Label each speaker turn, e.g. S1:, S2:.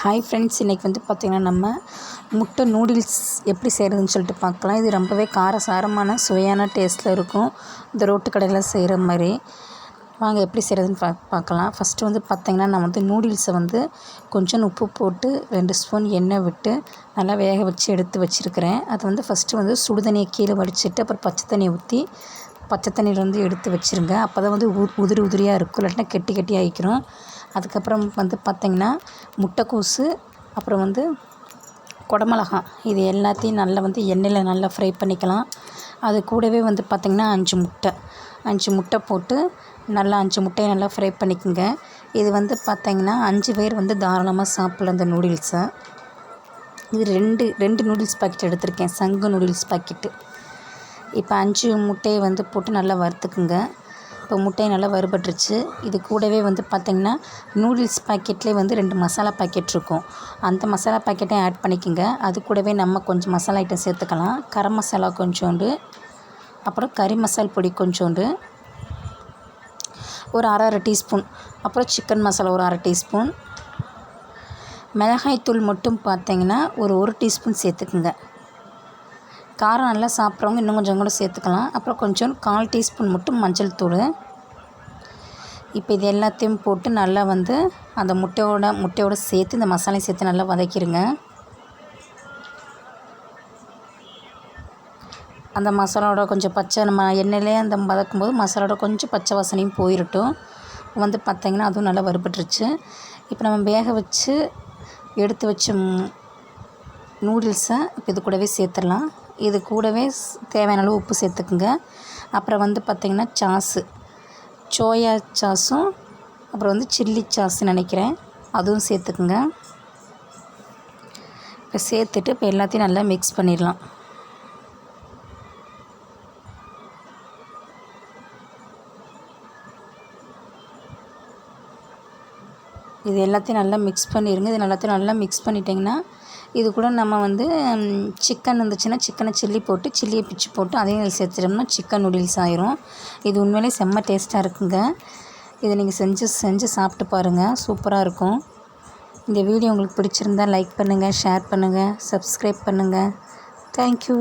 S1: Hi friends, இன்றைக்கி வந்து பார்த்திங்கன்னா நம்ம முட்டை நூடுல்ஸ் எப்படி செய்கிறதுன்னு சொல்லிட்டு பார்க்கலாம். இது ரொம்பவே காரசாரமான சுவையான டேஸ்ட்டில் இருக்கும். இந்த ரோட்டு கடையில் செய்கிற மாதிரி. வாங்க எப்படி செய்கிறதுன்னு பார்க்கலாம். ஃபஸ்ட்டு வந்து பார்த்திங்கன்னா நான் வந்து நூடுல்ஸை வந்து கொஞ்சம் உப்பு போட்டு 2 ஸ்பூன் எண்ணெய் விட்டு நல்லா வேக வச்சு எடுத்து வச்சுருக்கிறேன். அது வந்து ஃபஸ்ட்டு வந்து சுடுதண்ணியை கீழே வடிச்சிட்டு அப்புறம் பச்சை தண்ணி ஊற்றி பச்சை தண்ணியிலேருந்து எடுத்து வச்சுருங்க. அப்போ தான் வந்து உதிரி உதிரியாக இருக்கும், இல்லாட்டினா கெட்டி கெட்டி ஆகிக்கிறோம். அதுக்கப்புறம் வந்து பார்த்திங்கன்னா முட்டைக்கோஸு, அப்புறம் வந்து குடமிளகா, இது எல்லாத்தையும் நல்லா வந்து எண்ணெயில் நல்லா ஃப்ரை பண்ணிக்கலாம். அது கூடவே வந்து பார்த்திங்கன்னா 5 முட்டை போட்டு நல்லா 5 முட்டையை நல்லா ஃப்ரை பண்ணிக்கோங்க. இது வந்து பார்த்திங்கன்னா 5 பேர் வந்து தாராளமாக சாப்பிட்லாம் இந்த நூடுல்ஸை. இது ரெண்டு நூடுல்ஸ் பாக்கெட் எடுத்திருக்கேன், சங்கு நூடுல்ஸ் பாக்கெட்டு. இப்போ 5 முட்டையை வந்து போட்டு நல்லா வறுத்துக்குங்க. இப்போ முட்டையை நல்லா வறுபட்டுருச்சு. இது கூடவே வந்து பார்த்திங்கன்னா நூடுல்ஸ் பாக்கெட்லேயே வந்து 2 மசாலா பாக்கெட் இருக்கும். அந்த மசாலா பாக்கெட்டையும் ஆட் பண்ணிக்கோங்க. அது கூடவே நம்ம கொஞ்சம் மசாலா ஐட்டம் சேர்த்துக்கலாம். கரம் மசாலா கொஞ்சோண்டு, அப்புறம் கறி மசால் பொடி கொஞ்சோண்டு, ஒரு அரை டீஸ்பூன், அப்புறம் சிக்கன் மசாலா ஒரு அரை டீஸ்பூன், மிளகாய்த்தூள் மட்டும் பார்த்திங்கன்னா ஒரு டீஸ்பூன் சேர்த்துக்குங்க. காரம் நல்லா சாப்பிட்றவங்க இன்னும் கொஞ்சம் கூட சேர்த்துக்கலாம். அப்புறம் கொஞ்சம் 1/4 டீஸ்பூன் மட்டும் மஞ்சள் தூள். இப்போ இது எல்லாத்தையும் போட்டு நல்லா வந்து அந்த முட்டையோடு சேர்த்து இந்த மசாலையும் சேர்த்து நல்லா வதக்கிடுங்க. அந்த மசாலாவோட கொஞ்சம் பச்சை, நம்ம எண்ணெயிலே அந்த வதக்கும்போது மசாலாவோட கொஞ்சம் பச்சை வாசனையும் போயிடட்டும். வந்து பார்த்திங்கன்னா அதுவும் நல்லா வறுபட்டுருச்சு. இப்போ நம்ம வேக வச்சு எடுத்து வச்ச நூடுல்ஸை இப்போ இது கூடவே சேர்த்துடலாம். இது கூடவே தேவையான அளவு உப்பு சேர்த்துக்குங்க. அப்புறம் வந்து பார்த்திங்கன்னா சோயா சாஸும், அப்புறம் வந்து சில்லி சாஸ்ன்னு நினைக்கிறேன், அதுவும் சேர்த்துக்குங்க. இப்போ சேர்த்துட்டு இப்போ எல்லாத்தையும் நல்லா மிக்ஸ் பண்ணிடலாம். இது எல்லாத்தையும் நல்லா மிக்ஸ் பண்ணிடுங்க. இது எல்லாத்தையும் நல்லா மிக்ஸ் பண்ணிட்டிங்கன்னா இது கூட நம்ம வந்து சிக்கன் இருந்துச்சுன்னா சிக்கனை சில்லியை பிச்சு போட்டு அதையும் சேர்த்துட்டோம்னா சிக்கன் நூடுல்ஸ் ஆயிரும். இது உண்மையிலே செம்ம டேஸ்ட்டாக இருக்குங்க. இதை நீங்கள் செஞ்சு சாப்பிட்டு பாருங்கள், சூப்பராக இருக்கும். இந்த வீடியோ உங்களுக்கு பிடிச்சிருந்தால் லைக் பண்ணுங்கள், ஷேர் பண்ணுங்கள், சப்ஸ்கிரைப் பண்ணுங்கள். தேங்க்யூ.